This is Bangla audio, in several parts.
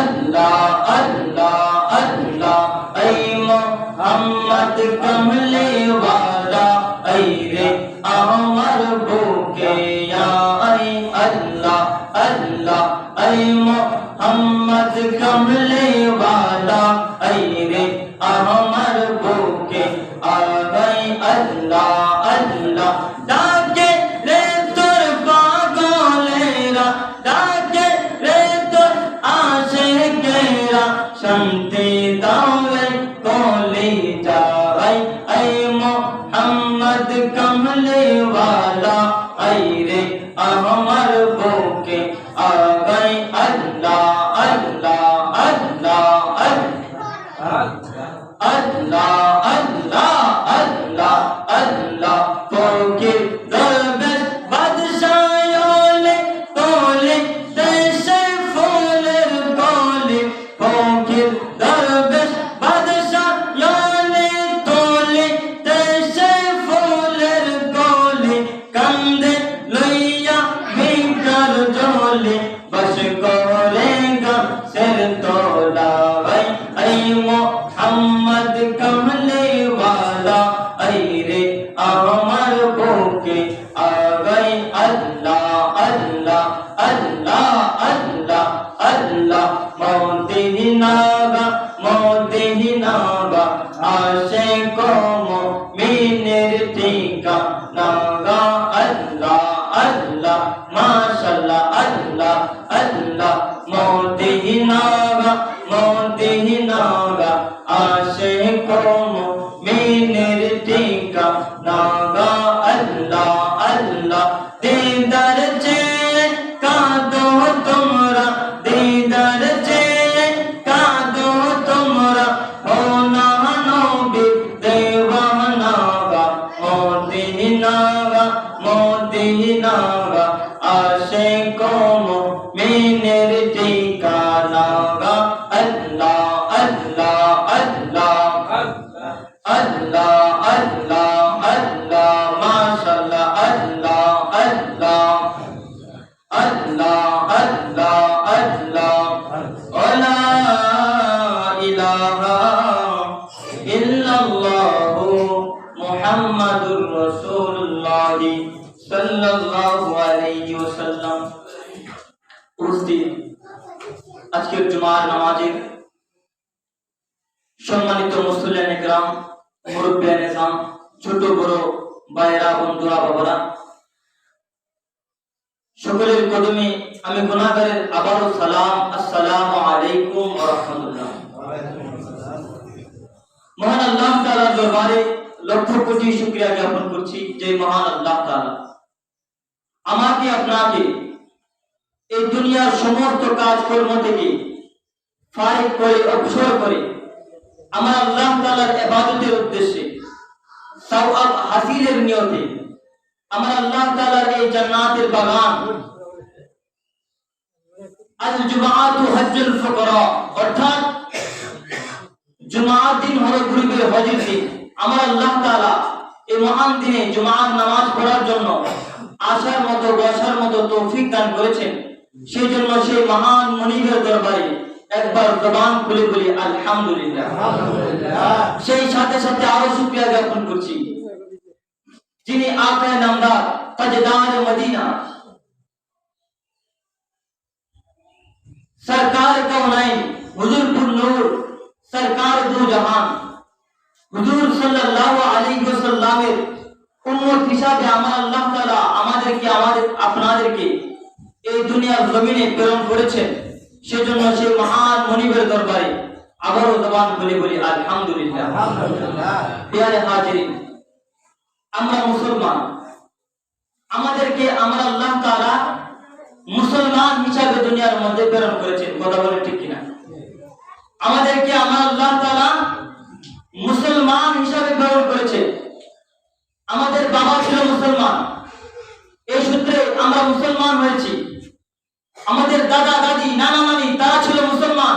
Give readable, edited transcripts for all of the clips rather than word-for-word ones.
अल्लाह अल्लाह अल्लाह ऐ मोहम्मद कमले वाला ऐ रे अमर बुके या ऐ अल्लाह अल्लाह ऐ मोहम्मद कमले वाला ऐ रे अमर बुके आ गए अल्लाह अल्लाह डाके रे तोर पागलेरा डाके रे तोर आशिकेरा शांति दावे कोले जाए ऐ मोहम्मद कमले वाला ऐ रे अमर बुके आ गए अल्लाह अल्लाह अल्लाह अल्लाह अल्लाह अल्लाह अल्लाह फकीर दरवेश बादशायोले कोले देशे फूलेर कोले फकीर दरवेश बादशायोले कोले देशे फूलेर कोले कंदे लइया भिकार जोले बस करेगा सिर तोला भाई ऐ मोहम्मद कमले वाला ऐ रे अमर बुके आ गए अल्लाह अल्लाह अल्लाह अल्लाह अल्लाह मोती नागा आशे को मोमिनेर टीका नागा अल्लाह अल्लाह माशाल्लाह अल्लाह अल्लाह मोती नागा आशे को मोमिनेर टीका नागा अल्लाह अल्लाह दीदार चे कादो तुमरा दीदार चे कादो तुमरा हो नानो बि देवानागा मोती नागा आशे को मोमिनेर टीका नागा अल्लाह अल्लाह अल्लाह अल्लाह अल्लाह अल्लाह माशाल्लाह अल्लाह अल्लाह अल्लाह अल्लाह अल्लाह ला इलाहा इल्लल्लाह मुहम्मदुर रसूलुल्लाह সাল্লাল্লাহু আলাইহি ওয়াসাল্লাম। উপস্থিত আজকের জুমার নামাজের সম্মানিত মুসল্লিয়ানে کرام, মুরব্বিয়ানে নিজাম, ছোট বড় ভাইরা, বন্ধুরা, বাবারা, সকলের কদমে আমি গুনাহগারের আবারও সালাম, আসসালামু আলাইকুম ওয়া রাহমাতুল্লাহ। মহান আল্লাহ তাআলার দরবারে লক্ষ কোটি শুকরিয়া জ্ঞাপন করছি যে মহান আল্লাহ তাআলা আমাকে আপনাকে এই দুনিয়ার সমস্ত কাজকর্ম থেকে ফারিগ করে অবসর করে আমার আল্লাহ তাআলার ইবাদতের উদ্দেশ্যে সওয়াব হাসিলের নিয়তে আমার আল্লাহ তাআলার এই জান্নাতের বাগান আল জুমআতু হজ্জুল ফুকরা অর্থাৎ জুমার দিন হলো গরিবের হজের দিন। আমার আল্লাহ তাআলা এই মহান দিনে জুমার নামাজ পড়ার জন্য আসার মতো বসার মতো তৌফিক দান করেছেন। সেই জন্য সেই মহান মুনিবের দরবারে একবার জবান খুলে বলি আলহামদুলিল্লাহ। সেই সাথে সাথে আরো শুকরিয়া জ্ঞাপন করছি যিনি আকায়ে নামদার তাজদার মদিনা সরকার কওনাইন হুজুর পুর নূর সরকার দু জাহান হুজুর সাল্লাল্লাহু আলাইহি ওয়াসাল্লামের উম্মত হিসাবে আমার আল্লাহ তাআলা আমাদেরকে আপনাদেরকে এই দুনিয়ার জমিনে প্রেরণ করেছেন। সেজন্য সেই মহান মুনিবের দরবারে আবারও জবান খুলে বলি আলহামদুলিল্লাহ। প্রিয় হাজিরিন, আমরা মুসলমান, আমাদেরকে আমার আল্লাহ তাআলা মুসলমান হিসাবে দুনিয়ার মধ্যে প্রেরণ করেছেন। কথা বলে ঠিক কিনা? আমাদেরকে আমার আল্লাহ তাআলা মুসলমান হিসাবে প্রেরণ করেছে। আমাদের বাবা ছিল মুসলমান, এই সূত্রে আমরা মুসলমান হয়েছি। আমাদের দাদা দাদি নানা নানি তারা ছিল মুসলমান,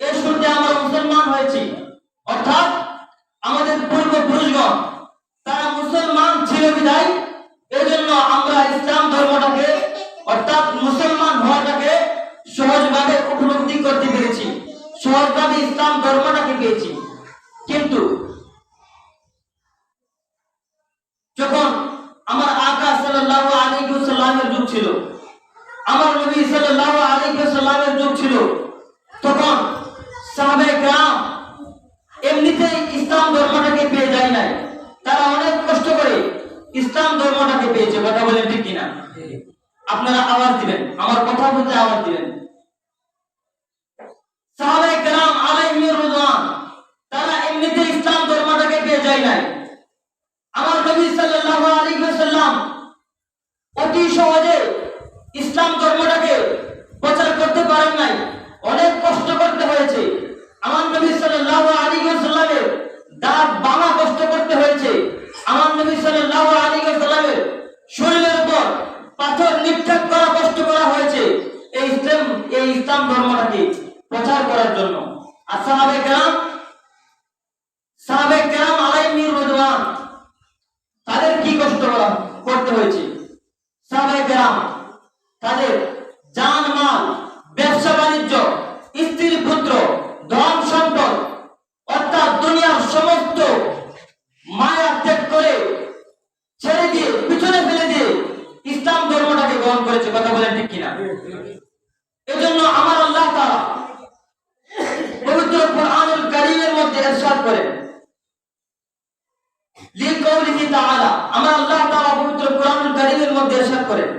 এই সূত্রে আমরা মুসলমান হয়েছি। অর্থাৎ আমাদের পূর্বপুরুষগণ তারা মুসলমান ছিল বিধায় এজন্য আমরা ইসলাম ধর্মটাকে অর্থাৎ মুসলমান হওয়াটাকে সহজভাবে উপলব্ধি করতে পেরেছি। ইসলাম ধর্মটাকে পেয়েছি। কিন্তু যখন আমার আকা সাল্লাল্লাহু আলাইহি ওয়াসাল্লামের যুগ ছিল, আমার নবী সাল্লাল্লাহু আলাইহি ওয়াসাল্লামের যুগ ছিল, তখন সাহাবায়ে কেরাম এমনিতেই ইসলাম ধর্মটাকে পেয়ে যায় নাই, তারা অনেক কষ্ট করে ইসলাম ধর্মটাকে পেয়েছে। কথা বলেন ঠিক কিনা? আপনারা আওয়াজ দিবেন, আমার কথা বলতে আওয়াজ দিবেন। সাহাবায়ে কেরাম আলাইহির রিদওয়ান তারা এমনিতেই ইসলাম ধর্মটাকে পেয়ে যায় নাই। আমার নবী সাল্লাল্লাহু আলাইহি ওয়াসাল্লাম অতি সহজে ইসলাম ধর্মটাকে প্রচার করতে পারেন নাই, অনেক কষ্ট করতে হয়েছে। আমার নবী সাল্লাল্লাহু আলাইহি ওয়াসাল্লামের দাঁত ভাঙা কষ্ট করতে হয়েছে। আমার নবী সাল্লাল্লাহু আলাইহি ওয়াসাল্লামের শরীরের উপর পাথর নিক্ষেপ করা কষ্ট করা হয়েছে এই ইসলাম ধর্মটাকে প্রচার করার জন্য। আর সাহাবায়ে কেরাম আলাইহির রিদওয়ান তাদের কি কষ্ট করতে হয়েছে? সাহাবায়ে কেরাম তাদের জান মাল, ব্যবসা বাণিজ্য, স্ত্রী পুত্র, ধন সম্পদ অর্থাৎ দুনিয়ার সমস্ত মায়া ত্যাগ করে ছেড়ে দিয়ে পিছনে ফেলে দিয়ে ইসলাম ধর্মটাকে গ্রহণ করেছে। কথা বলেন ঠিক কিনা? এজন্য আমার আল্লাহ তাআলা পবিত্র কোরআনুল কারীমের মধ্যে ইরশাদ করেন, লিকাউলিহি তাআলা, আমার আল্লাহ তাআলা পবিত্র কোরআনুল কারীমের মধ্যে ইরশাদ করেন,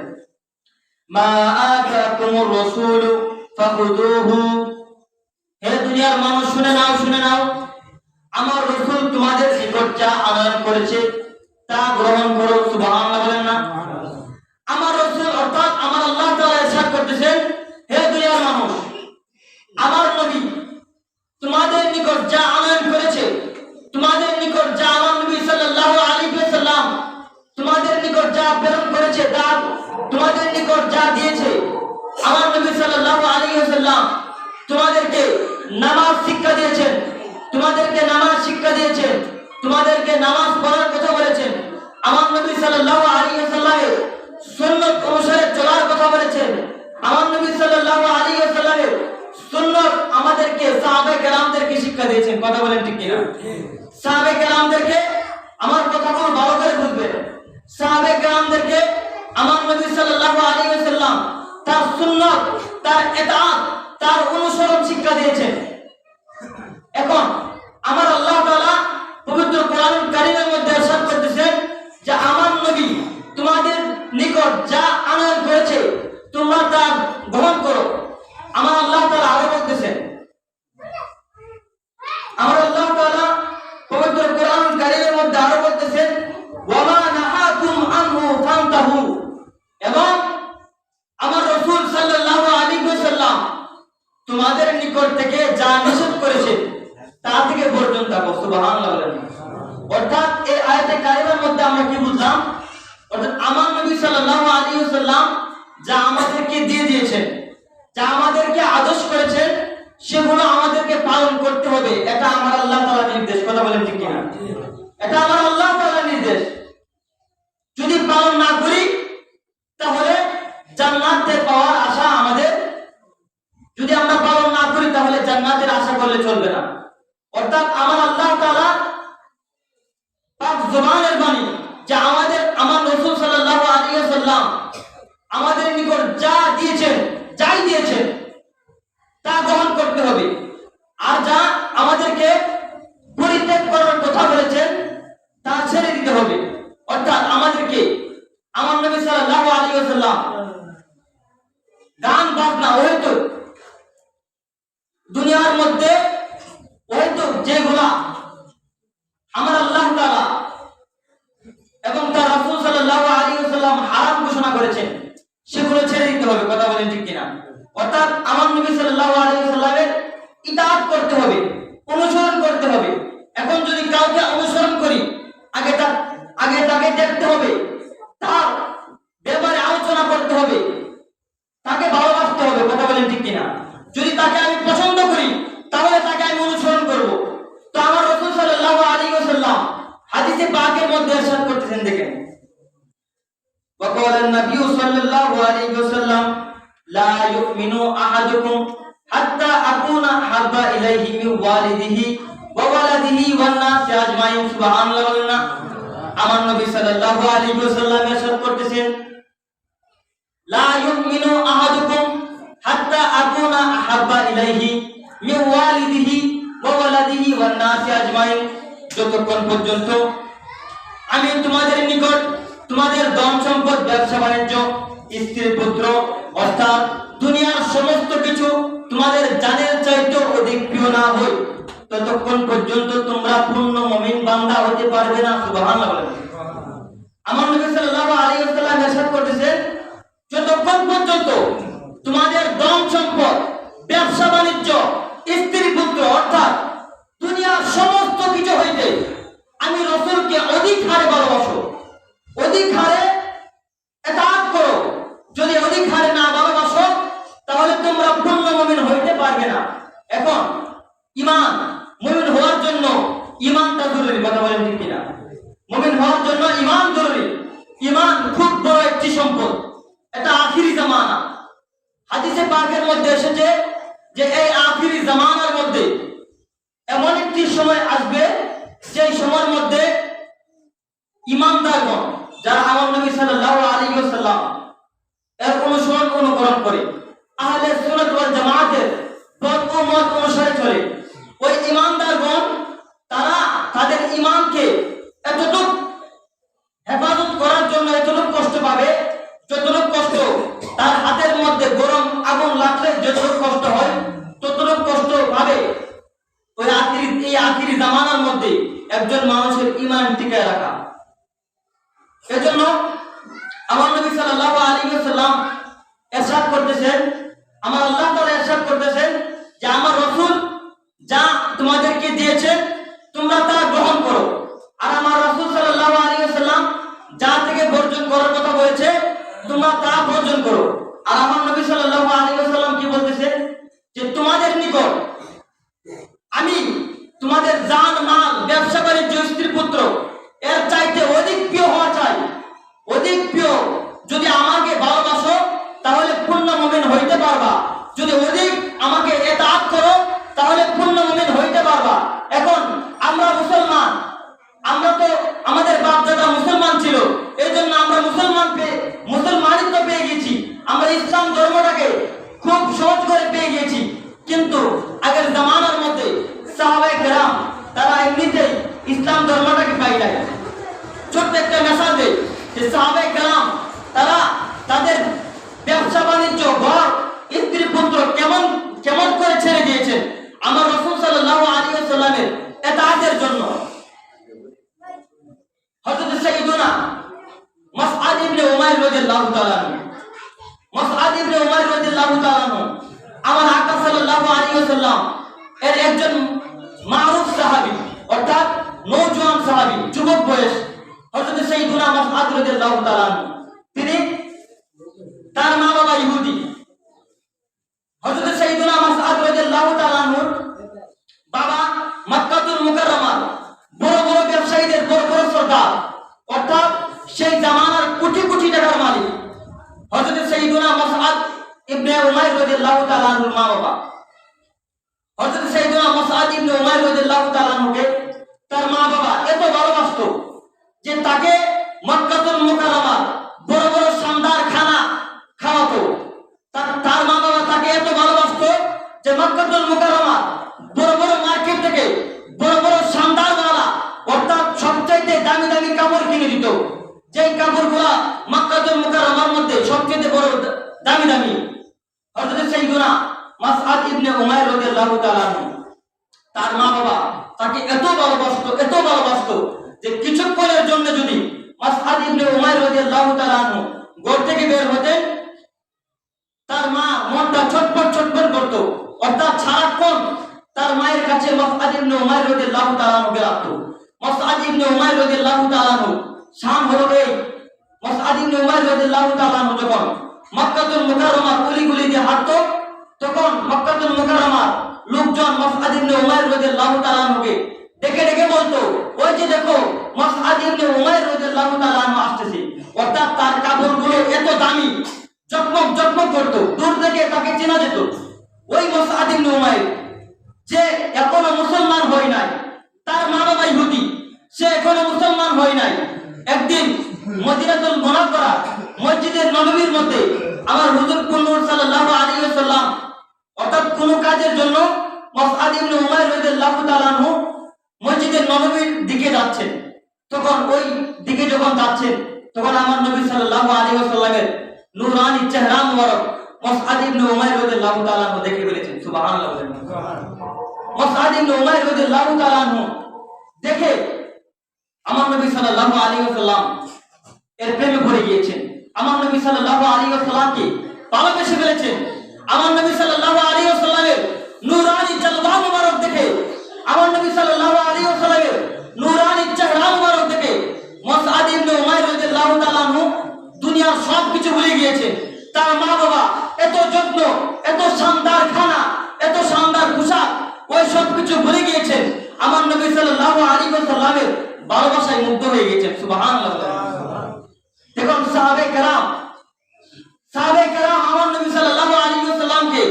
মা আতাকুমুর রাসূলু ফাখুযুহু, হে দুনিয়ার মানুষ শুনে নাও, শুনে নাও, আমার রাসূল তোমাদের নিকট যা আনয়ন করেছে তা গ্রহণ করো। সুবহানাল্লাহ বলেন না? আমার রাসূল অর্থাৎ আমার আল্লাহ তাআলা ইরশাদ করতেছেন, হে দুনিয়ার মানুষ, আমার নবী তোমাদের নিকট যা আনয়ন করেছে, তোমাদের নিকট যা আমার নবী সাল্লাল্লাহু আলাইহি ওয়াসাল্লাম তোমাদের নিকট যা প্রেরণ করেছে, তা তোমাদের নিকট যা দিয়েছে, আমার নবী সাল্লাল্লাহু আলাইহি ওয়াসাল্লাম তোমাদেরকে নামাজ শিক্ষা দিয়েছেন, তোমাদেরকে নামাজ শিক্ষা দিয়েছেন, তোমাদেরকে নামাজ পড়ার কথা বলেছেন। আমার নবী সাল্লাল্লাহু আলাইহি ওয়াসাল্লামের সুন্নাত অনুসারে চলার কথা বলেছেন। আমার নবী সাল্লাল্লাহু আলাইহি ওয়াসাল্লামের সুন্নাত আমাদেরকে সাহাবায়ে কেরামদেরকে শিক্ষা দিয়েছেন। কথা বলেন ঠিক কিনা? সাহাবায়ে কেরামদেরকে, আমার কথাগুলো ভালো করে বুঝবেন, সাহাবায়ে কেরামদেরকে আমার নবী সাল্লাল্লাহু আলাইহি ওয়াসাল্লাম তার সুন্নাত, তার ইতাআত, তার অনুসরণ শিক্ষা দিয়েছেন। এখন আমার আল্লাহ তাআলা পবিত্র কোরআনুল কারীমের মধ্যে ইরশাদ করতেছেন যে আমার নবী তোমাদের নিকট যা আনয়ন করেছে তোমরা তা গ্রহণ করো। আমার আল্লাহ তাআলা আরো বলতেছেন, আমার আল্লাহ তাআলা পবিত্র কোরআনুল কারীমের মধ্যে আরো বলতেছেন, ওয়া মা নাহাকুম আনহু ফান্তাহু, এবং আমার রাসূল সাল্লাল্লাহু আলাইহি ওয়াসাল্লাম তোমাদের নিকট থেকে যা নিষেধ করেছে তা থেকে বর্জন থাকো। সুবহানাল্লাহ বলেন। অর্থাৎ এই আয়াতে কারিমার মধ্যে আমরা কি বুঝলাম? অর্থাৎ আমার নবী সাল্লাল্লাহু আলাইহি ওয়াসাল্লাম যা আমাদেরকে দিয়ে দিয়েছেন, যা আমাদেরকে আদেশ করেছেন, সেগুলো আমাদেরকে পালন করতে হবে। এটা আমার আল্লাহ তাআলার নির্দেশ। কথা বলেন ঠিক কিনা? এটা আমার আল্লাহ তাআলার নির্দেশ। যদি পালন না করি তাহলে জান্নাত পাওয়ার আশা আমাদের, যদি আমরা পালন না করি তাহলে জান্নাতের আশা করলে চলবে না। অর্থাৎ আমার আল্লাহ তাআলা পাক জবানের বাণী যে আমার রাসূল সাল্লাল্লাহু আলাইহি ওয়াসাল্লাম আমাদের নিকট যা দিয়েছেন, যাই দিয়েছেন তা গ্রহণ করতে হবে। আর যা আমাদেরকে পরিত্যাগ করার কথা বলেছেন তা ছেড়ে দিতে হবে। অর্থাৎ আমাদেরকে আমার নবী সাল্লাল্লাহু আলাইহি ওয়াসাল্লাম গান বাজনা হয়তো দুনিয়ার মধ্যে হয়তো যেগুলা আমার আল্লাহ তাআলা এবং তার রাসূল সাল্লাল্লাহু আলাইহি ওয়াসাল্লাম হারাম ঘোষণা করেছেন সেগুলো ছেড়ে দিতে হবে। কথা বলেন ঠিক কিনা? অর্থাৎ আমার নবী সাল্লাল্লাহু আলাইহি ওয়াসাল্লামের ইতাআত করতে হবে, অনুসরণ করতে হবে। এখন যদি কাউকে অনুসরণ করি, আগে তাকে দেখতে হবে, তার ব্যাপারে আলোচনা করতে হবে, তাকে ভালোবাসতে হবে। কথা বলেন ঠিক কিনা? যদি তাকে আমি পছন্দ করি তাহলে তাকে আমি অনুসরণ করব। তো আমার রাসূল সাল্লাল্লাহু আলাইহি ওয়াসাল্লাম হাদিসে পাকের মধ্যে ইরশাদ করতেছেন, দেখেন, وقال النبي صلى الله عليه وسلم لا يؤمن احدكم حتى اكون আহাব্বা ইলাইহি মিন ওয়ালিদিহি ওয়া ওয়ালাদিহি ওয়ান নাসি আজমাইন। সুবহানাল্লাহ বলেন না? আমার নবী সাল্লাল্লাহু আলাইহি ওয়াসাল্লাম ইরশাদ করতেছেন, লা ইউমিনু আহাদুকুম হাত্তা আকুনা আহাব্বা ইলাইহি মিন ওয়ালিদিহি ওয়া ওয়ালাদিহি ওয়ান নাসি আজমাইন। যতক্ষণ পর্যন্ত আমি তোমাদের নিকট তোমাদের ধন সম্পদ, ব্যবসা বাণিজ্য, স্ত্রী পুত্র অর্থাৎ দুনিয়ার সমস্ত কিছু তোমাদের জানের চাইতে অধিক প্রিয় না হই, ততক্ষণ পর্যন্ত তোমরা পূর্ণ মুমিন বান্দা হতে পারবে না। সুবহানাল্লাহ বলেন। আমার নবী সাল্লাল্লাহু আলাইহি ওয়াসাল্লাম ইরশাদ করতেছেন, যতক্ষণ পর্যন্ত তোমাদের ধন সম্পদ, ব্যবসা বাণিজ্য, স্ত্রী পুত্র অর্থাৎ দুনিয়ার সমস্ত কিছু হইতে আমি রাসূলকে অধিক হারে ভালোবাসো, অধিক হারে ইতাআত করো। যদি অধিক হারে না ভালোবাসো তাহলে তোমরা পূর্ণ মুমিন হইতে পারবে না। এখন ঈমান, মুমিন হওয়ার জন্য ঈমানটা জরুরি। কথা বলেন ঠিক কিনা? মুমিন হওয়ার জন্য ঈমান জরুরি। ঈমান খুব বড় একটি সম্পদ। এটা আখিরি জামানা। হাদিসে পাকের মধ্যে এসেছে যে এই আখিরি জামানার মধ্যে এমন একটি সময় আসবে যেই সময়ের মধ্যে ঈমানদারগণ যারা আমার নবী সাল্লাল্লাহু আলাইহি ওয়াসাল্লাম এর অনুসরণ অনুকরণ করে, আহলে সুন্নাত ওয়াল জামাতের মত অনুসারে চলে, ওই ঈমানদারগণ তারা তাদের ঈমানকে এতটুকু হেফাজত করার জন্য এতটুকু কষ্ট পাবে যতটুকু কষ্ট তার হাতের মধ্যে গরম আগুন লাগলে যতটুকু কষ্ট হয় ততটুকু কষ্ট পাবে ওই আখিরি জামানার মধ্যে একজন মানুষের ঈমান টিকায় রাখা। এজন্য আমার নবী সাল্লাল্লাহু আলাইহি ওয়াসাল্লাম ইরশাদ করতেছেন, আমার আল্লাহ তাআলা ইরশাদ করতেছেন যে আমার রাসূল যা তোমাদেরকে দিয়েছেন তোমরা তা গ্রহণ করো, আর আমার রাসূল সাল্লাল্লাহু আলাইহি ওয়াসাল্লাম যা থেকে বর্জন করার কথা বলেছে তোমরা তা বর্জন করো। আর আমার নবী সাল্লাল্লাহু আলাইহি ওয়াসাল্লাম কি বলতেছেন যে তোমাদের নিকট আমি তোমাদের জান, মাল, ব্যবসা বাণিজ্য, স্ত্রী পুত্র এর চাইতে অধিক প্রিয় হওয়া চাই, অধিক প্রিয়। যদি আমাকে ভালোবাসো তাহলে পূর্ণ মুমিন হইতে পারবা, যদি অধিক আমাকে ইতাআত করো তাহলে পূর্ণ মুমিন হইতে পারবা। এখন আমরা মুসলমান, আমরা তো আমাদের বাপ দাদা মুসলমান ছিল, এই জন্য আমরা মুসলমানিত্ব পেয়ে গেছি, আমরা ইসলাম ধর্মটাকে খুব সহজ করে পেয়ে গেছি। কিন্তু আগের জামানার মধ্যে সাহাবায়ে কেরাম তারা এমনিতেই ইসলাম ধর্মটাকে পাই নাই। ছোট্ট একটা মেসাল দেই যে সাহাবায়ে কেরাম তারা তাদের ব্যবসা বাণিজ্য, ঘর, স্ত্রী পুত্র কেমন কেমন করে ছেড়ে দিয়েছেন আমার রাসূল সাল্লাল্লাহু আলাইহি ওয়াসাল্লামের ইতাআতের জন্য। হযরত সাইয়্যিদুনা মাসআদ ইবনে উমাইর রাদিয়াল্লাহু তাআলা আনহু, মাসআদ ইবনে উমাইর রাদিয়াল্লাহু তাআলা আনহু আমার আকা সাল্লাল্লাহু আলাইহি ওয়াসাল্লাম এর একজন মারুফ সাহাবী, অর্থাৎ নওজোয়ান সাহাবী, যুবক বয়স। হযরত সাইয়্যিদুনা মাসআদ রাদিয়াল্লাহু তাআলা আনহু তিনি, তার মা বাবা ইহুদি। হযরত সাইয়্যিদুনা মাসআদ রাদিয়াল্লাহু তাআলা আনহু বাবা মক্কাতুল মুকাররমার বড় বড় ব্যবসায়ীদের বড় বড় সর্দার, অর্থাৎ সেই জামানার কোটি কোটি টাকার মালিক। হযরত সাইয়্যিদুনা মাসআদ ইবনে উমাইর রাদিয়াল্লাহু তাআলা আনহুর মা বাবা হযরত সাইয়্যিদুনা মাসআদ ইবনে উমাইর রাদিয়াল্লাহু তাআলা আনহুকে তার মা বাবা এত ভালোবাসতো যে তাকে মক্কাতুল মুকাররমার বড় বড় শানদার খানা খাওয়াতো। তার মা বাবা তাকে এত ভালোবাসতো যে মক্কাতুল মুকাররমার বড় বড় মার্কেট থেকে বড় বড় শানদার ওয়ালা, অর্থাৎ সবচাইতে দামি দামি কাপড় কিনে দিত, যেই কাপড়গুলা মক্কাতুল মুকাররমার মধ্যে সবচেয়ে বড় দামি দামি। হযরত সাইয়্যিদুনা মাসআদ ইবনে উমাইর রাদিয়াল্লাহু তাআলা আনহু তার মা বাবা তাকে এত ভালোবাসতো যে কিছুক্ষণের জন্য যদি মাসআদ ইবনে উমাইর রাদিয়াল্লাহু তাআলা আনহু ঘর থেকে বের হতেন তার মা মনটা ছটফট করত, অর্থাৎ সারাক্ষণ তার মায়ের কাছে মাসআদ ইবনে উমাইর রাদিয়াল্লাহু তাআলা আনহুকে রাখতো। মাসআদ ইবনে উমাইর রাদিয়াল্লাহু তাআলা আনহু শাম হলো এই, মাসআদ ইবনে উমাইর রাদিয়াল্লাহু তাআলা আনহু যখন মক্কাতুল মুকাররমার গলি দিয়ে হাঁটতো তখন মক্কাতুল মুকাররমার লোকজন মাসআদ ইবনে উমাইর রাদিয়াল্লাহু তাআলা আনহুকে ডেকে ডেকে বলতো, ওই যে দেখো মাসআদ ইবনে উমাইর রাদিয়াল্লাহু তাআলা আনহু আসতেছে। অর্থাৎ তার কাপড়গুলো এত দামি, জকমক করতো, দূর থেকে তাকে চেনা যেত। ওই মাসআদ ইবনে উমাইর যে এখনো মুসলমান হয় নাই, তার মা বাবা ইহুদি, সে এখনো মুসলমান হয় নাই। একদিন মদিনাতুল মুনাওয়ারা মসজিদে নববীর মধ্যে আমার হুজুর নূর সাল্লাল্লাহু আলাইহি ওয়াসাল্লাম অর্থাৎ কোন কাজের জন্য মুসআব ইবনে উমাইর রাদিয়াল্লাহু তাআলা আনহু মসজিদে নববীর দিকে যাচ্ছেন। তখন ওই দিকে যখন যাচ্ছেন, তখন আমার নবী সাল্লাল্লাহু আলাইহি ওয়াসাল্লামের নূরানি চেহারা মুবারক মুসআব ইবনে উমাইর রাদিয়াল্লাহু তাআলা আনহু দেখে ফেলেছেন। সুবহানাল্লাহ। মুসআব ইবনে উমাইর রাদিয়াল্লাহু তাআলা আনহু দেখে আমার নবী সাল্লাল্লাহু আলাইহি ওয়াসাল্লাম এর প্রেমে পড়ে গিয়েছেন। আমার নবী সাল্লাল্লাহু আলাইহি ওয়াসাল্লামকে ভালোবেসে ফেলেছেন। আমার নবী সাল্লাল্লাহু আলাইহি ওয়াসাল্লামের নূরানি জলওয়া মুবারক দেখে, আমার নবী সাল্লাল্লাহু আলাইহি ওয়াসাল্লামের নূরানি চেহারা মুবারক দেখে মুসআব ইবনে উমাইর রাদিয়াল্লাহু তাআলা আনহু দুনিয়ার সবকিছু ভুলে গিয়েছেন। তার মা বাবা, এত যত্ন, এত শানদার খানা, এত শানদার পোশাক, ওই সবকিছু ভুলে গিয়েছেন। আমার নবী সাল্লাল্লাহু আলাইহি ওয়াসাল্লামের ভালোবাসায় মুগ্ধ হয়ে গেছেন। সুবহানাল্লাহ। দেখুন সাহাবায়ে কেরাম আমার নবী সাল্লাল্লাহু আলাইহি ওয়াসাল্লামকে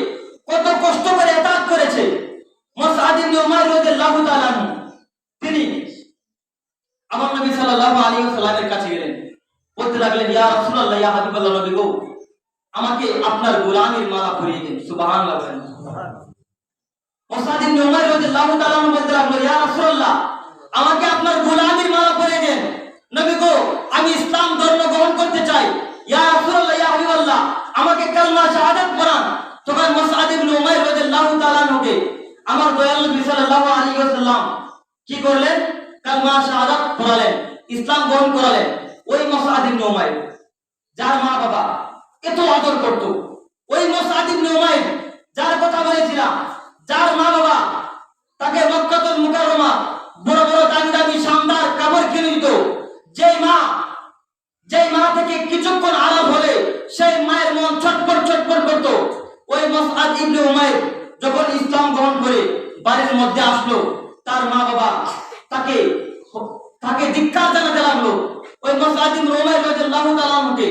কত কষ্ট করে ইতাআত করেছে। মুসআব ইবনে উমাইর রাদিয়াল্লাহু তাআলা আনহু তিনি আমার নবী সাল্লাল্লাহু আলাইহি ওয়াসাল্লামের কাছে গেলেন, বলতে লাগলেন, ইয়া রাসূলুল্লাহ, ইয়া হাবিবাল্লাহ, নবী গো, আমাকে আপনার গোলামির মালা পরিয়ে দিন। সুবহানাল্লাহ। মুসআব ইবনে উমাইর রাদিয়াল্লাহু তাআলা আনহু বলতে লাগলো, ইয়া রাসূলুল্লাহ, আমাকে আপনার গোলামির মালা পরিয়ে দেন। নবী গো, আমি ইসলাম ধর্ম গ্রহণ করতে চাই। ইয়া রাসূলুল্লাহ, ইয়া হাবিবাল্লাহ, আমাকে কালমা শাহাদাত পড়ান। তখন মুসআব ইবনে উমাইর রাদিয়াল্লাহু তাআলা আনহুকে আমার দয়াল নবী সাল্লাল্লাহু আলাইহি ওয়াসাল্লাম কি করলেন? কালমা শাহাদাত পড়ালেন, ইসলাম গ্রহণ করালেন। ওই মুসআব ইবনে উমাইর যার মা বাবা এত আদর করত, ওই মুসআব ইবনে উমাইর যার কথা বলেছিলাম, যার মা বাবা তাকে মক্কাতুল মুকাররমা বড় বড় দামি দামি শানদার কাপড় কিনে দিত, যেই মা থেকে কিছুক্ষণ আলাপ হলে সেই মায়ের মন ছটফট ছটফট করত। ওই মুসআব ইবনে উমাইর যখন ইসলাম গ্রহণ করে বাড়ির মধ্যে আসলো, তার মা বাবা তাকে ধিক্কার জানাতে লাগলো। ওই মুসআব ইবনে উমাইর রাদিয়াল্লাহু তাআলা আনহুকে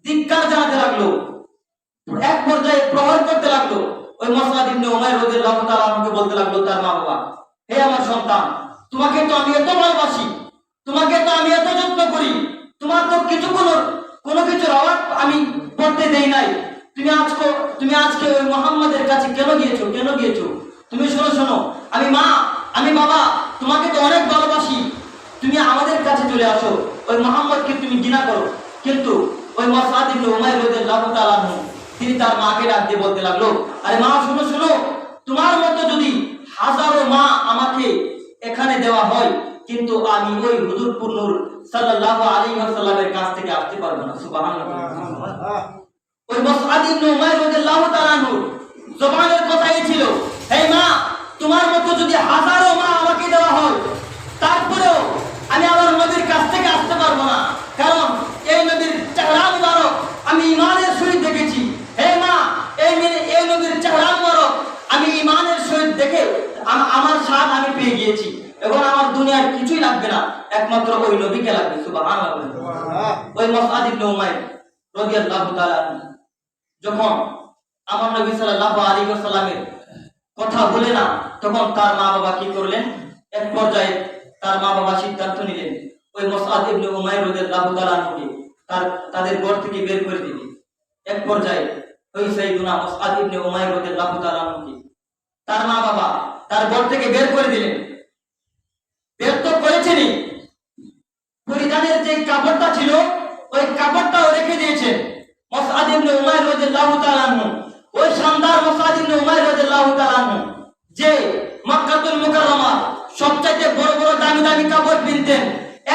ধিক্কার জানাতে লাগলো, এক পর্যায়ে প্রহার করতে লাগলো। ওই মুসআব ইবনে উমাইর রাদিয়াল্লাহু তাআলা আনহুকে বলতে লাগলো তার মা বাবা, হে আমার সন্তান, তোমাকে তো আমি এত ভালোবাসি, তোমাকে তো আমি এত যত্ন করি, তোমার তো কোনো কিছুর অভাব আমি পড়তে দেই নাই, তুমি আজকে ওই মুহাম্মাদের কাছে কেন গিয়েছো? তুমি শোনো, আমি মা, আমি বাবা, তোমাকে তো অনেক ভালোবাসি, তুমি আমাদের কাছে চলে আসো, ওই মুহাম্মদকে তুমি ঘৃণা করো। কিন্তু ওই মুসআব ইবনে উমাইর রাদিয়াল্লাহু তাআলা আনহু তিনি তার মাকে ডাক দিয়ে বলতে লাগলো, আরে মা, শোনো, তোমার মতো যদি হাজারো মা আমাকে এখানে দেওয়া হয়, কিন্তু আমি ওই হুজুরপুর নূর সাল্লাল্লাহু আলাইহি ওয়াসাল্লামের কাছ থেকে আসতে পারবো না। সুবহানাল্লাহ। ওই মুসআব ইবনে উমাইর রাদিয়াল্লাহু তাআলা আনহু জবানের কথাই ছিল, হে মা, তোমার মতো যদি হাজারো মা আমাকে দেওয়া হয়, তারপরেও আমি আমার নবীর কাছ থেকে আসতে পারবো না, কারণ এই নবীর চেহারা মুবারক আমি ঈমানের সহিত দেখেছি। হে মা, এই নবীর চেহারা মুবারক আমি ঈমানের সহিত দেখে আমার স্বাদ আমি পেয়ে গিয়েছি, এখন আমার দুনিয়ার কিছুই লাগবে না, একমাত্র ওই নবীকে লাগবে। সুবহানাল্লাহ। ওই মুসআব ইবনে উমাইর রাদিয়াল্লাহু তাআলা যখন আমার নবী সাল্লাল্লাহু আলাইহি ওয়াসাল্লামের কথা বলে না, তখন তার মা বাবা কি করলেন? এক পর্যায়ে তার মা বাবা সিদ্ধান্ত নিলেন ওই মুসআব ইবনে উমাইর রাদিয়াল্লাহু তাআলা আনহুকে তাদের ঘর থেকে বের করে দিবে। এক পর্যায়ে ওই সাইয়্যিদুনা মুসআব ইবনে উমাইর রাদিয়াল্লাহু তাআলা আনহুকে তার মা বাবা তার ঘর থেকে বের করে দিলেন। বের তো করেছেনই, পরিধানের যে কাপড়টা ছিল ওই কাপড়টাও রেখে দিয়েছেন। মুসআব ইবনে উমাইর রাদিয়াল্লাহু তাআলা আনহু, ওই শানদার মুসআব ইবনে উমাইর রাদিয়াল্লাহু তাআলা আনহু যে মক্কাতুল মুকাররমা সবচেয়ে বড় বড় দামি দামি কাপড় কিনতেন,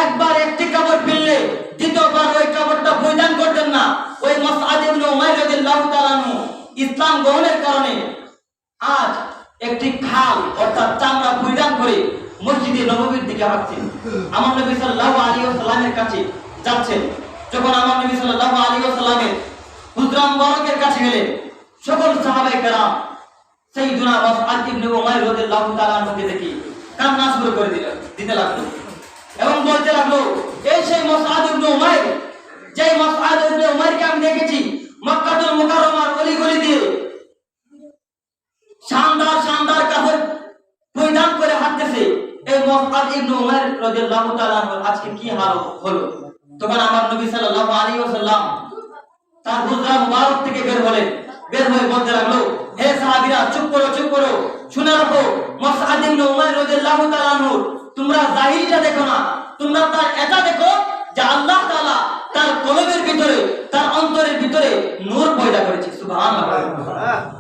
একবার একটি কাপড় কিনলে দ্বিতীয়বার ওই কাপড়টা পরিধান করতেন না। ওই মুসআব ইবনে উমাইর রাদিয়াল্লাহু তাআলা আনহু ইসলাম গ্রহণের কারণে আজ একটি খাল অর্থাৎ চামড়া পরিধান করে মসজিদে নববীর দিকে হাঁটছেন। আমার নবী সাল্লাল্লাহু আলাইহি ওয়াসাল্লামের কাছে যাচ্ছেন। যখন আমার নবী সাল্লাল্লাহু আলাইহি ওয়াসাল্লামের হুজরা মুবারকের কাছে গেলেন, সকল সাহাবায়ে কেরাম সাইয়্যিদুনা মুসআব ইবনে উমাইর রাদিয়াল্লাহু তাআলা আনহুকে দেখে কান্না শুরু করে দিতে লাগলো এবং বলতে লাগলো, এই সেই মুসআব ইবনে উমাইর, যেই মুসআব ইবনে উমাইরকে আমি দেখেছি মক্কাতুল মুকাররমার অলি গলি দিয়ে শানদার কাপড় ইবনে উমার রাদিয়াল্লাহু তাআলা আনহু আজকে কি হাল হলো। তখন আমার নবী সাল্লাল্লাহু আলাইহি ওয়াসাল্লাম তার হুজরা মুবারক থেকে বের হয়ে বলতে লাগলো, হে সাহাবীরা চুপ করো শুনে রাখো, মুসআদ ইবনে উমার রাদিয়াল্লাহু তাআলা আনহু তোমরা জাহিরটা দেখো না, তোমরা তার এটা দেখো যে আল্লাহ তাআলা তার কলবের ভিতরে, তার অন্তরের ভিতরে নূর পয়দা করেছে। সুবহানাল্লাহ।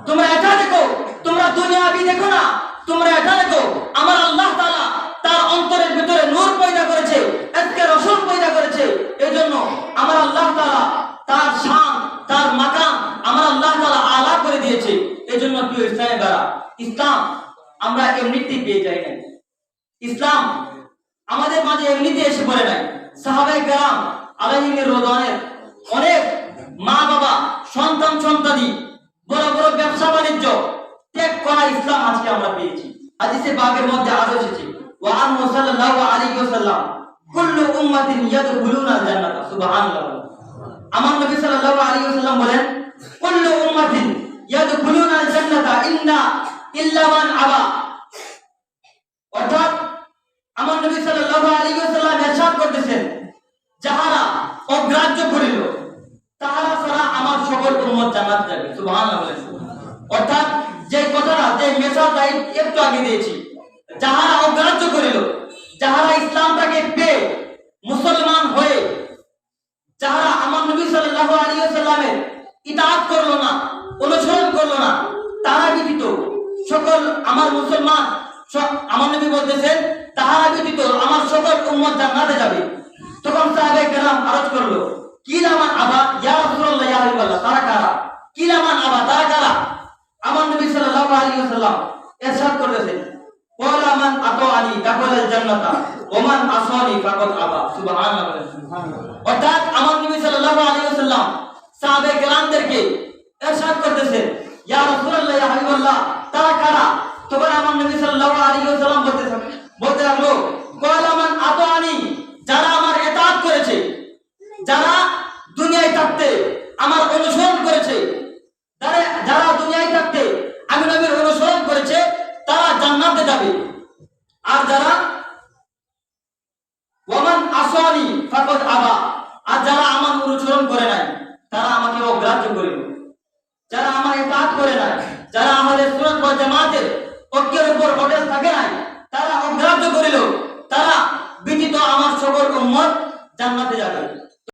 তোমরা এটা দেখো, তোমরা দুনিয়াবি দেখো না, তোমরা এটা দেখো আমার আল্লাহ তাআলা তার অন্তরের ভিতরে নূর পয়দা করেছে, আজকে রাসূল পয়দা করেছে। এজন্য আমার আল্লাহ তাআলা তার শান, তার মাকাম আমার আল্লাহ তাআলা আলা করে দিয়েছে। এজন্য প্রিয় ইসলামের দ্বারা ইসলাম আমরা এমনিতেই পেয়ে যাই না। ইসলাম আমাদের মাঝে এমনিতে এসে পড়ে নাই। সাহাবায়ে কেরাম আলাইহির রিদওয়ানের অনেক মা বাবা, সন্তান সন্ততি, বড় বড় ব্যবসা বাণিজ্য ত্যাগ করা ইসলাম আজকে আমরা পেয়েছি। হাদিসে পাকের মধ্যে আরো এসেছে, ওয়া আন সাল্লাল্লাহু আলাইহি ওয়াসাল্লাম কুল্লু উম্মাতিন ইয়াদখুলুনা জান্নাতা। সুবহানাল্লাহ। আমার নবী সাল্লাল্লাহু আলাইহি ওয়াসাল্লাম বলেন, কুল্লু উম্মাতিন ইয়াদখুলুনা জান্নাতা ইল্লা মান আবা। অর্থাৎ আমার নবী সাল্লাল্লাহু আলাইহি ওয়াসাল্লাম ইরশাদ করতেছেন, যাহারা অগ্রাহ্য করিল তাহারা ছাড়া আমার সকল উম্মত জান্নাত যাবে। সুবহানাল্লাহ। অর্থাৎ যে কথাটা, যে মেসেজটা একটু আগে দিয়েছি, যাহারা অগ্রাহ্য করিল, যাহারা ইসলামটাকে পেয়ে মুসলমান হয়ে যাহারা আমার নবী সাল্লাল্লাহু আলাইহি ওয়াসাল্লামের ইতাআত করলো না, অনুসরণ করলো না, তারা ব্যতীত সকল আমার মুসলমান, আমার নবী বলতেছেন তাহারা ব্যতীত আমার সকল উম্মত জান্নাতে যাবে। তখন সাহাবায়ে কেরাম আরজ করলো, কিলামান আবা ইয়া রাসূলুল্লাহ ইয়া হাবিবাল্লাহ, তারা কারা? কিলামান আবা, তারা কারা? আমার নবী সাল্লাল্লাহু আলাইহি ওয়াসাল্লাম ইরশাদ করতেছেন, ওয়ালা মান আতাআনি দাখালাল জান্নাতা ওয়া মান আসানি ফাকাদ আবা। সুবহানাল্লাহ। অর্থাৎ আমার নবী সাল্লাল্লাহু আলাইহি ওয়াসাল্লাম সাহাবায়ে কেরামদেরকে ইরশাদ করতেছেন, ইয়া রাসূলুল্লাহ ইয়া হাবিবাল্লাহ, তারা কারা? তখন আমার নবী সাল্লাল্লাহু আলাইহি ওয়াসাল্লাম বলতে লাগলো, ওয়ালা মান আতাআনি, যারা আমার ইতাআত করেছে, যারা দুনিয়ায় থাকতে আমার অনুসরণ করেছে, যারা দুনিয়ায় থাকতে আমি নবীর অনুসরণ করেছে, তারা জান্নাতে যাবে। আর যারা ওয়ামান আসানি ফাকাদ আবা, আর যারা আমার অনুসরণ করে নাই, তারা আমাকে অগ্রাহ্য করিল। যারা আমার ইতাআত করে নাই, যারা আমাদের সুন্নাত ওয়াল জামাতের ঐক্যের উপর অটল থাকে নাই, তারা অগ্রাহ্য করিল, তারা ব্যতীত আমার সকল উম্মত জান্নাতে যাবে।